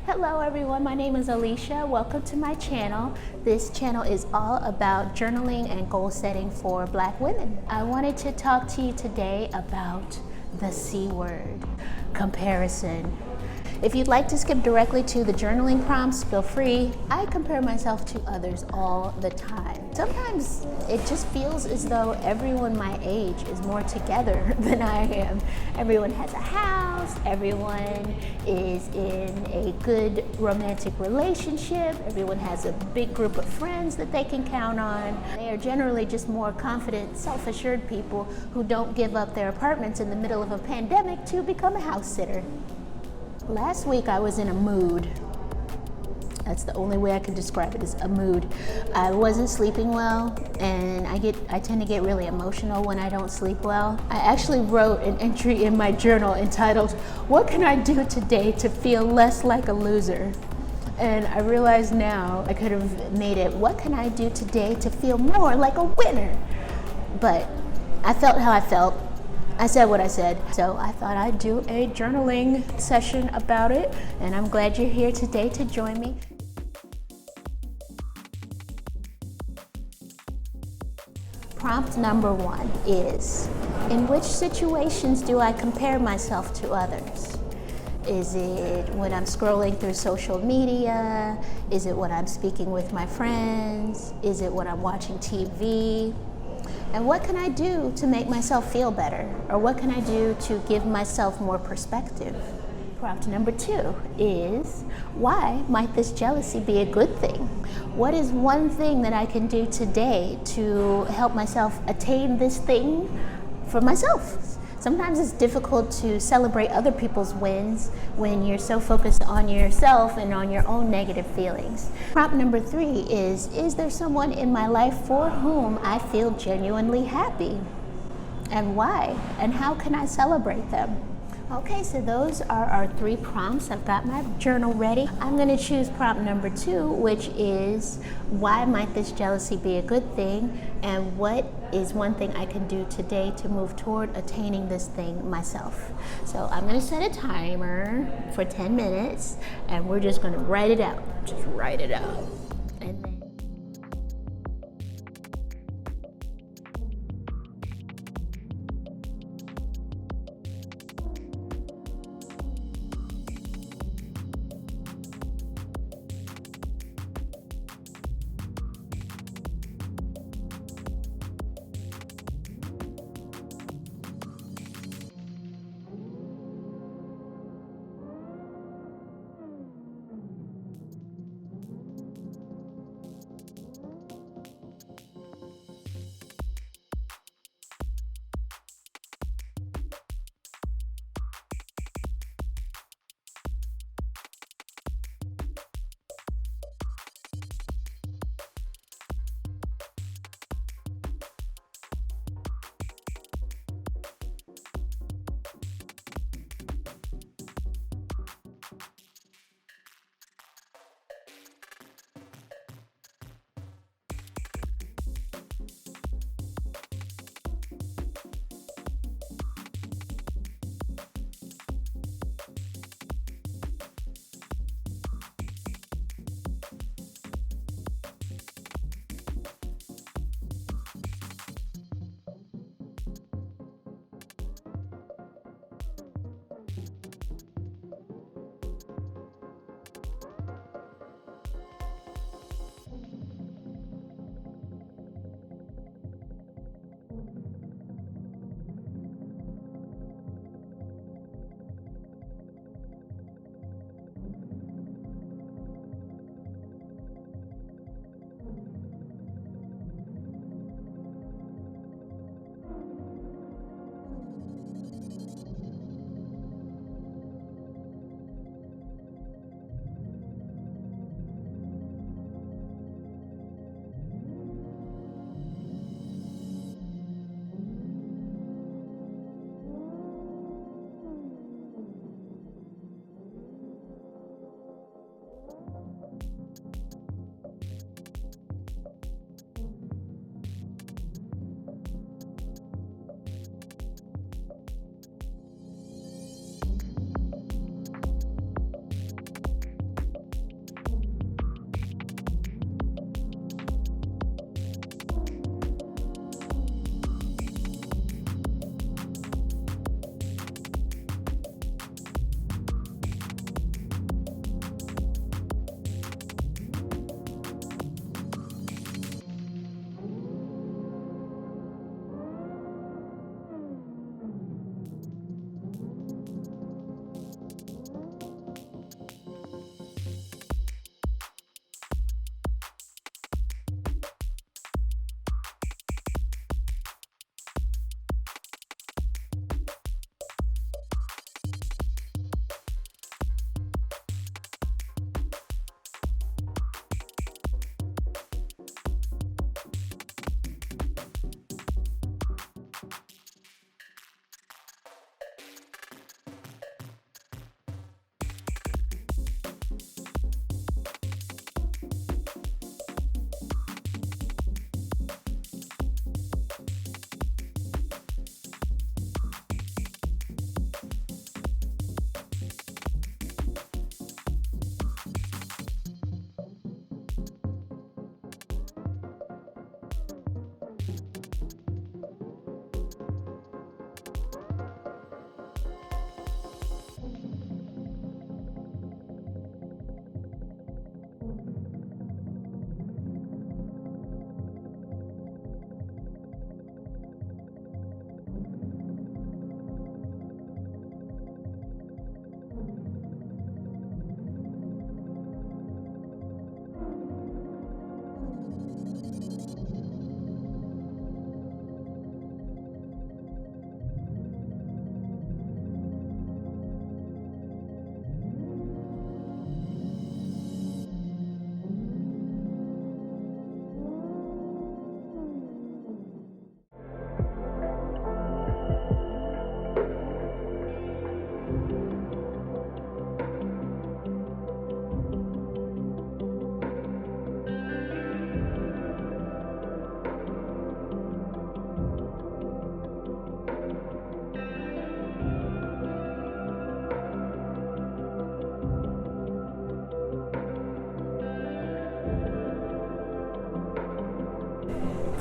Hello everyone, my name is Alicia. Welcome to my channel. This channel is all about journaling and goal setting for Black women. I wanted to talk to you today about the C word, comparison. If you'd like to skip directly to the journaling prompts, feel free. I compare myself to others all the time. Sometimes it just feels as though everyone my age is more together than I am. Everyone has a house, everyone is in a good romantic relationship, everyone has a big group of friends that they can count on. They are generally just more confident, self-assured people who don't give up their apartments in the middle of a pandemic to become a house sitter. Last week I was in a mood. That's the only way I can describe it, is a mood. I wasn't sleeping well, and I tend to get really emotional when I don't sleep well. I actually wrote an entry in my journal entitled, "What can I do today to feel less like a loser?" And I realize now I could have made it, "What can I do today to feel more like a winner?" But I felt how I felt. I said what I said, so I thought I'd do a journaling session about it, and I'm glad you're here today to join me. Prompt number 1 is, in which situations do I compare myself to others? Is it when I'm scrolling through social media? Is it when I'm speaking with my friends? Is it when I'm watching TV? And what can I do to make myself feel better? Or what can I do to give myself more perspective? Prompt number 2 is, why might this jealousy be a good thing? What is one thing that I can do today to help myself attain this thing for myself? Sometimes it's difficult to celebrate other people's wins when you're so focused on yourself and on your own negative feelings. Prompt number 3 is there someone in my life for whom I feel genuinely happy? And why? And how can I celebrate them? Okay, so those are our 3 prompts. I've got my journal ready. I'm going to choose prompt number 2, which is, why might this jealousy be a good thing? And what is one thing I can do today to move toward attaining this thing myself? So I'm going to set a timer for 10 minutes, and we're just going to write it out. Just write it out. And then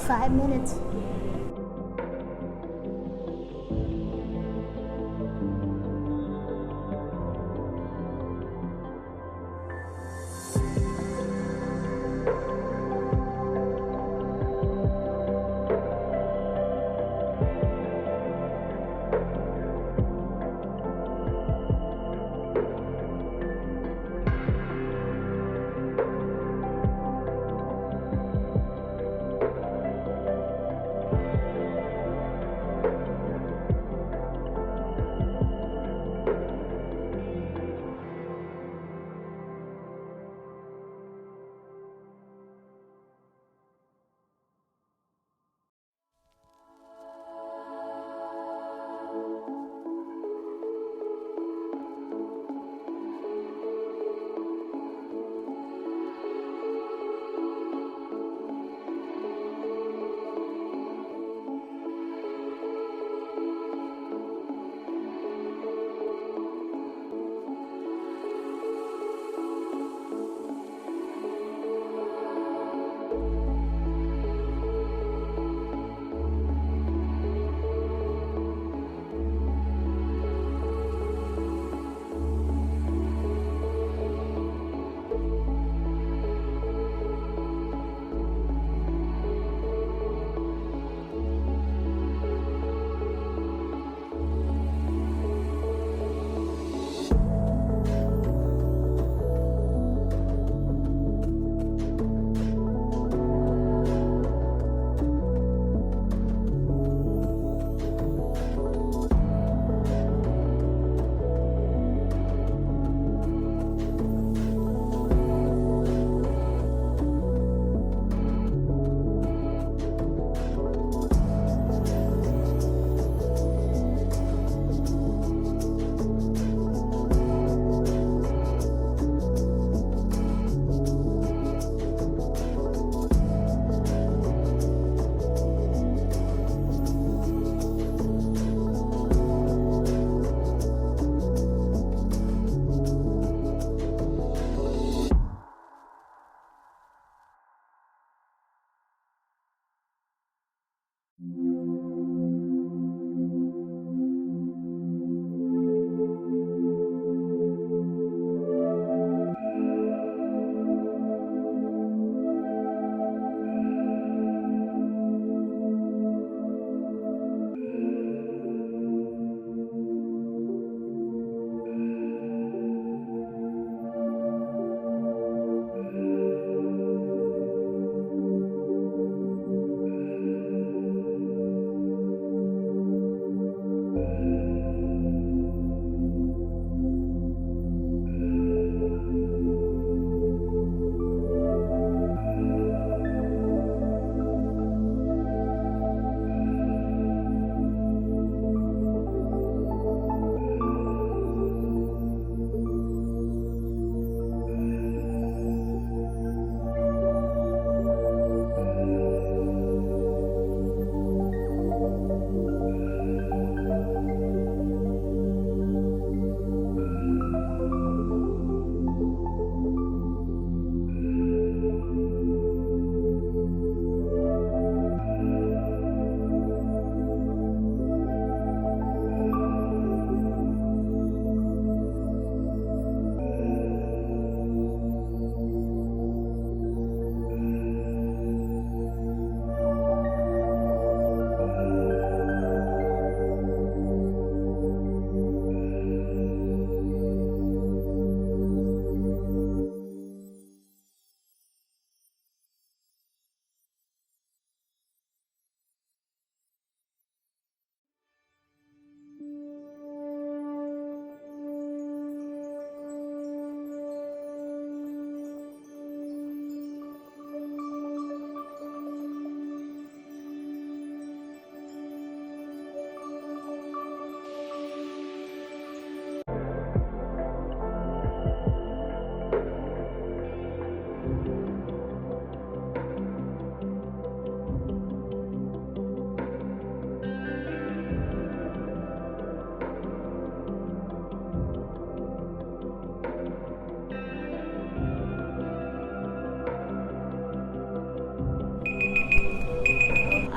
5 minutes.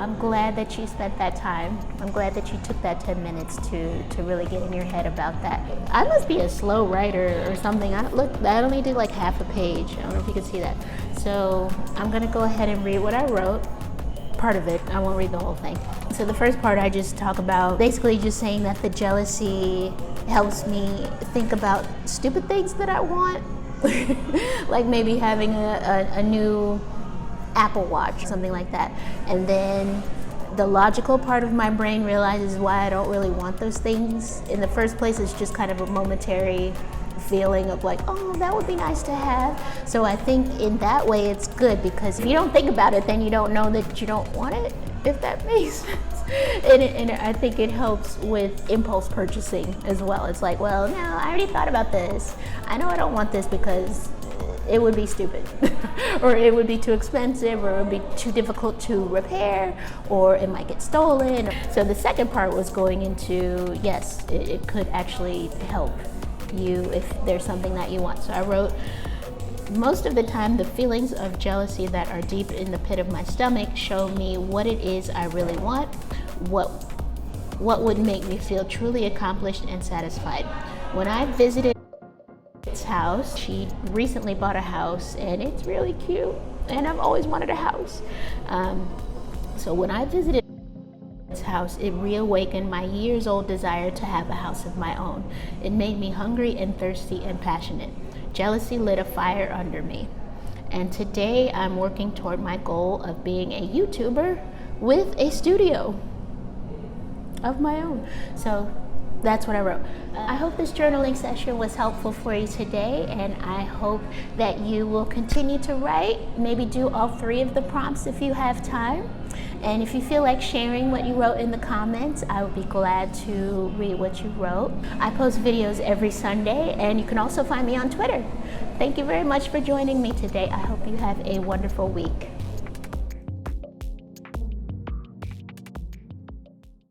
I'm glad that you spent that time. I'm glad that you took that 10 minutes to really get in your head about that. I must be a slow writer or something. I only did like half a page. I don't know if you can see that. So I'm gonna go ahead and read what I wrote. Part of it, I won't read the whole thing. So the first part I just talk about basically just saying that the jealousy helps me think about stupid things that I want. Like maybe having a new Apple Watch, something like that. And then the logical part of my brain realizes why I don't really want those things. In the first place, it's just kind of a momentary feeling of like, oh, that would be nice to have. So I think in that way it's good, because if you don't think about it, then you don't know that you don't want it, if that makes sense. And I think it helps with impulse purchasing as well. It's like, well, no, I already thought about this. I know I don't want this because it would be stupid or it would be too expensive, or it would be too difficult to repair, or it might get stolen. So the second part was going into, yes, it could actually help you if there's something that you want. So I wrote, most of the time the feelings of jealousy that are deep in the pit of my stomach show me what it is I really want, what would make me feel truly accomplished and satisfied. When I visited its house, she recently bought a house and it's really cute, and I've always wanted a house. So when I visited its house, it reawakened my years-old desire to have a house of my own. It made me hungry and thirsty and passionate. Jealousy lit a fire under me. And today I'm working toward my goal of being a YouTuber with a studio of my own. So that's what I wrote. I hope this journaling session was helpful for you today, and I hope that you will continue to write. Maybe do all 3 of the prompts if you have time. And if you feel like sharing what you wrote in the comments, I would be glad to read what you wrote. I post videos every Sunday, and you can also find me on Twitter. Thank you very much for joining me today. I hope you have a wonderful week.